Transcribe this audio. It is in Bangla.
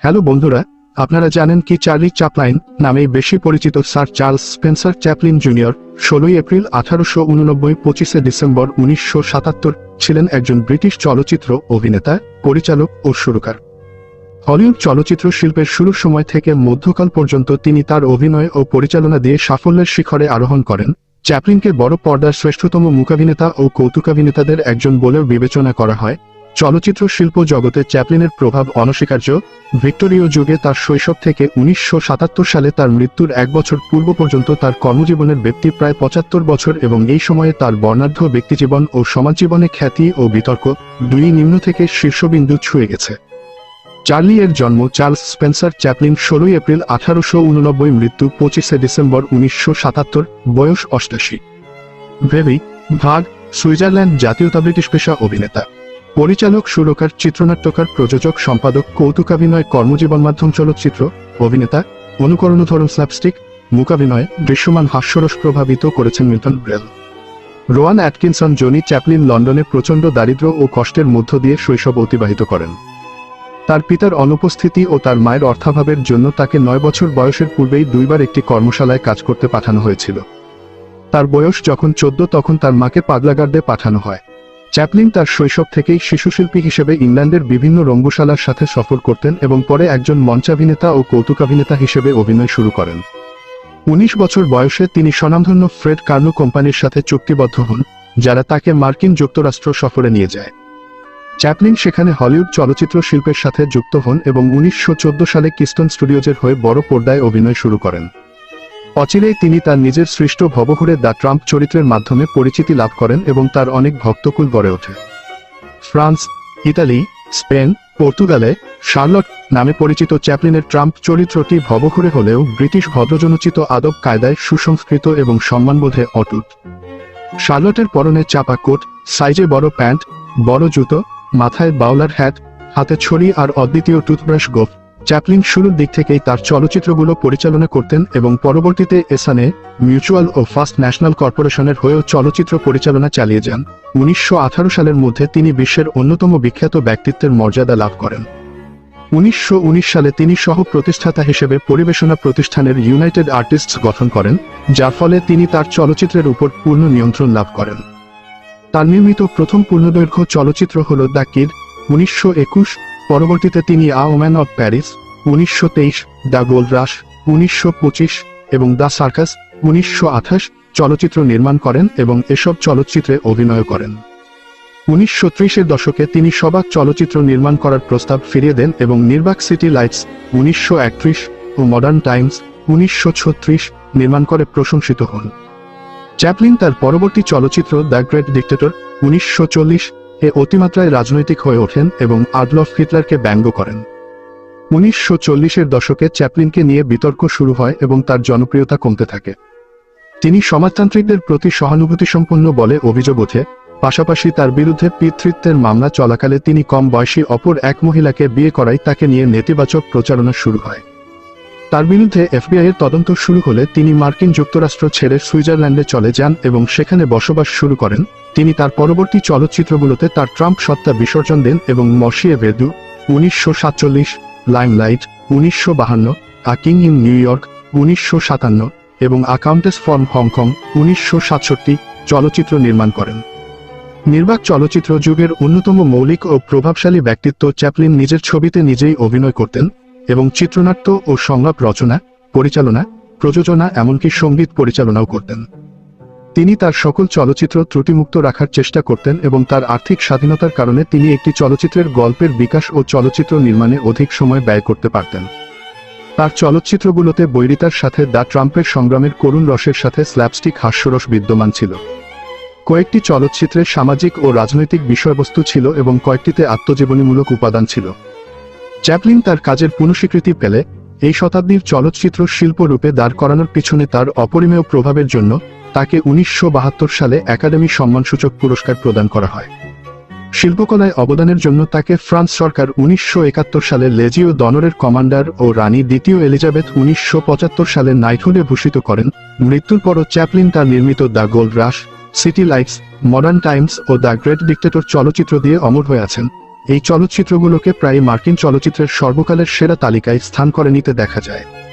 হ্যালো বন্ধুরা, আপনারা জানেন কি চার্লি চ্যাপলিন নামেই বেশি পরিচিত sir Charles Spencer Chaplin junior 16 April 1889 25 December 1977 ছিলেন একজন ব্রিটিশ চলচ্চিত্র অভিনেতা, পরিচালক ও সুরকার। হলিউড চলচ্চিত্র শিল্পের শুরুর সময় থেকে মধ্যকাল পর্যন্ত তিনি তার অভিনয় ও পরিচালনা দিয়ে সাফল্যের শিখরে আরোহণ করেন। চ্যাপলিনকে বড় পর্দার শ্রেষ্ঠতম মূকাভিনেতা ও কৌতুকাভিনেতাদের একজন বলেও বিবেচনা করা হয়। চলচ্চিত্র শিল্প জগতে চ্যাপলিনের প্রভাব অনস্বীকার্য। ভিক্টোরীয় যুগে তার শৈশব থেকে 1977 সালে তার মৃত্যুর এক বছর পূর্ব পর্যন্ত তার কর্মজীবনের ব্যক্তি প্রায় 75 বছর, এবং এই সময়ে তার বর্ণাঢ্য ব্যক্তিজীবন ও সমাজজীবনে খ্যাতি ও বিতর্ক দুই নিম্ন থেকে শীর্ষবিন্দু ছুঁয়ে গেছে। চার্লি এর জন্ম চার্লস স্পেন্সার চ্যাপলিন 16 এপ্রিল 1889, মৃত্যু 25 ডিসেম্বর 1977, বয়স 88। ভেবি ভাগ, সুইজারল্যান্ড জাতীয়তা, ব্রিটিশ পেশা অভিনেতা, পরিচালক, সুরকার, চিত্রনাট্যকার, প্রযোজক, সম্পাদক, কৌতুকাভিনয়, কর্মজীবন, মাধ্যম চলচ্চিত্র অভিনেতা, অনুকরণ ধরন স্ল্যাপস্টিক, মূকাভিনয়, দৃশ্যমান হাস্যরস প্রভাবিত করেছেন Milton Braille. Rowan Atkinson Johnny Chaplin লন্ডনে প্রচণ্ড দারিদ্র্য ও কষ্টের মধ্য দিয়ে শৈশব অতিবাহিত করেন। তার পিতার অনুপস্থিতি ও তার মায়ের অর্থাভাবের জন্য তাকে 9 বছর বয়সের পূর্বেই দুইবার একটি কর্মশালায় কাজ করতে পাঠানো হয়েছিল। তার বয়স যখন 14 তখন তার মাকে পাগলাগার্ডে পাঠানো হয়। চ্যাপলিন তার শৈশব থেকেই শিশুশিল্পী হিসেবে ইংল্যান্ডের বিভিন্ন রঙ্গশালার সাথে সফর করতেন এবং পরে একজন মঞ্চাভিনেতা ও কৌতুকাভিনেতা হিসেবে অভিনয় শুরু করেন। 19 বছর বয়সে তিনি স্বনামধন্য ফ্রেড কার্নো কোম্পানির সাথে চুক্তিবদ্ধ হন, যারা তাকে মার্কিন যুক্তরাষ্ট্র সফরে নিয়ে যায়। চ্যাপলিন সেখানে হলিউড চলচ্চিত্র শিল্পের সাথে যুক্ত হন এবং 1914 সালে কিস্টন স্টুডিওজের হয়ে বড় পর্দায় অভিনয় শুরু করেন। অচিরেই তিনি তার নিজের সৃষ্ট ভবঘুরে দ্য ট্রাম্প চরিত্রের মাধ্যমে পরিচিতি লাভ করেন এবং তার অনেক ভক্তকুল গড়ে ওঠে। ফ্রান্স, ইতালি, স্পেন, পর্তুগালে শার্লট নামে পরিচিত চ্যাপলিনের ট্রাম্প চরিত্রটি ভবঘুরে হলেও ব্রিটিশ ভদ্রজনোচিত আদব কায়দায় সুসংস্কৃত এবং সম্মানবোধে অটুট। শার্লটের পরনে চাপা কোট, সাইজে বড় প্যান্ট, বড় জুতো, মাথায় বাউলার হ্যাট, হাতে ছড়ি আর অদ্বিতীয় টুথব্রাশ গোফ। চ্যাপলিন শুরুর দিক থেকেই তার চলচ্চিত্রগুলো পরিচালনা করতেন এবং পরবর্তীতে এসএনএ, মিউচুয়াল ও ফার্স্ট ন্যাশনাল কর্পোরেশনের হয়েও চলচ্চিত্র পরিচালনা চালিয়ে যান। 1918 সালের মধ্যে তিনি বিশ্বের অন্যতম বিখ্যাত ব্যক্তিত্বের মর্যাদা লাভ করেন। 1919 সালে তিনি সহ প্রতিষ্ঠাতা হিসেবে পরিবেশনা প্রতিষ্ঠানের ইউনাইটেড আর্টিস্টস গঠন করেন, যার ফলে তিনি তার চলচ্চিত্রের উপর পূর্ণ নিয়ন্ত্রণ লাভ করেন। তার নির্মিত প্রথম পূর্ণদৈর্ঘ্য চলচ্চিত্র হল দ্য কিড 1921। পরবর্তীতে তিনি a woman of Paris 1923, the gold rush 1925 এবং দ্য সার্কাস 1928 চলচ্চিত্র নির্মাণ করেন এবং এসব চলচ্চিত্রে অভিনয় করেন। 1930-এর দশকে তিনি সবাক চলচ্চিত্র নির্মাণ করার প্রস্তাব ফিরিয়ে দেন এবং নির্বাক সিটি লাইটস 1931 ও মডার্ন টাইমস 1936 নির্মাণ করে প্রশংসিত হন। চ্যাপলিন তার পরবর্তী চলচ্চিত্র দ্য গ্রেট ডিক্টেটর 1940 এ অতিমাত্রায় রাজনৈতিক হয়ে ওঠেন এবং আডলফ হিটলারকে ব্যঙ্গ করেন। 1940-এর দশকে চ্যাপলিনকে নিয়ে বিতর্ক শুরু হয় এবং তার জনপ্রিয়তা কমতে থাকে। তিনি সমাজতান্ত্রিকদের প্রতি সহানুভূতিসম্পন্ন বলে অভিযোগ ওঠে। পাশাপাশি তার বিরুদ্ধে পিতৃত্বের মামলা চলাকালে তিনি কম বয়সী অপর এক মহিলাকে বিয়ে করায় তাকে নিয়ে নেতিবাচক প্রচারণা শুরু হয়। তার বিরুদ্ধে এফবিআই এর তদন্ত শুরু হলে তিনি মার্কিন যুক্তরাষ্ট্র ছেড়ে সুইজারল্যান্ডে চলে যান এবং সেখানে বসবাস শুরু করেন। তিনি তার পরবর্তী চলচ্চিত্রগুলোতে তার ট্রাম্প সত্তা বিসর্জন দেন এবং মর্সিয়ে ভেদু 1947, limelight 1952, a king in new York 1957 এবং আ কাউন্টেস ফ্রম হংকং 1967 চলচ্চিত্র নির্মাণ করেন। নির্বাক চলচ্চিত্র যুগের অন্যতম মৌলিক ও প্রভাবশালী ব্যক্তিত্ব চ্যাপলিন নিজের ছবিতে নিজেই অভিনয় করতেন এবং চিত্রনাট্য ও সংলাপ রচনা, পরিচালনা, প্রযোজনা এমনকি সঙ্গীত পরিচালনাও করতেন। তিনি তার সকল চলচ্চিত্র ত্রুটিমুক্ত রাখার চেষ্টা করতেন এবং তার আর্থিক স্বাধীনতার কারণে তিনি একটি চলচ্চিত্রের গল্পের বিকাশ ও চলচ্চিত্র নির্মাণে অধিক সময় ব্যয় করতে পারতেন। তার চলচ্চিত্রগুলোতে বৈরিতার সাথে দ্য ট্রাম্পের সংগ্রামের করুণ রসের সাথে স্ল্যাপস্টিক হাস্যরস বিদ্যমান ছিল। কয়েকটি চলচ্চিত্রে সামাজিক ও রাজনৈতিক বিষয়বস্তু ছিল এবং কয়েকটিতে আত্মজীবনীমূলক উপাদান ছিল। চ্যাপলিন তার কাজের পুনঃস্বীকৃতি পেলে এই শতাব্দীর চলচ্চিত্র শিল্প রূপে দাঁড় করানোর পিছনে তার অপরিমেয় প্রভাবের জন্য তাকে 1972 সালে একাডেমি সম্মানসূচক পুরস্কার প্রদান করা হয়। শিল্পকলায় অবদানের জন্য তাকে ফ্রান্স সরকার 1971 সালে লেজিও দনরের কমান্ডার ও রানী দ্বিতীয় এলিজাবেথ 1975 সালে নাইটহুডে ভূষিত করেন। মৃত্যুর পরও চ্যাপলিন তার নির্মিত the gold rush, city lights, modern times ও দ্য গ্রেট ডিক্টেটর চলচ্চিত্র দিয়ে অমর হয়ে আছেন। এই চলচ্চিত্রগুলোকে প্রায় মার্কিন চলচ্চিত্রের সর্বকালের সেরা তালিকায় স্থান করে নিতে দেখা যায়।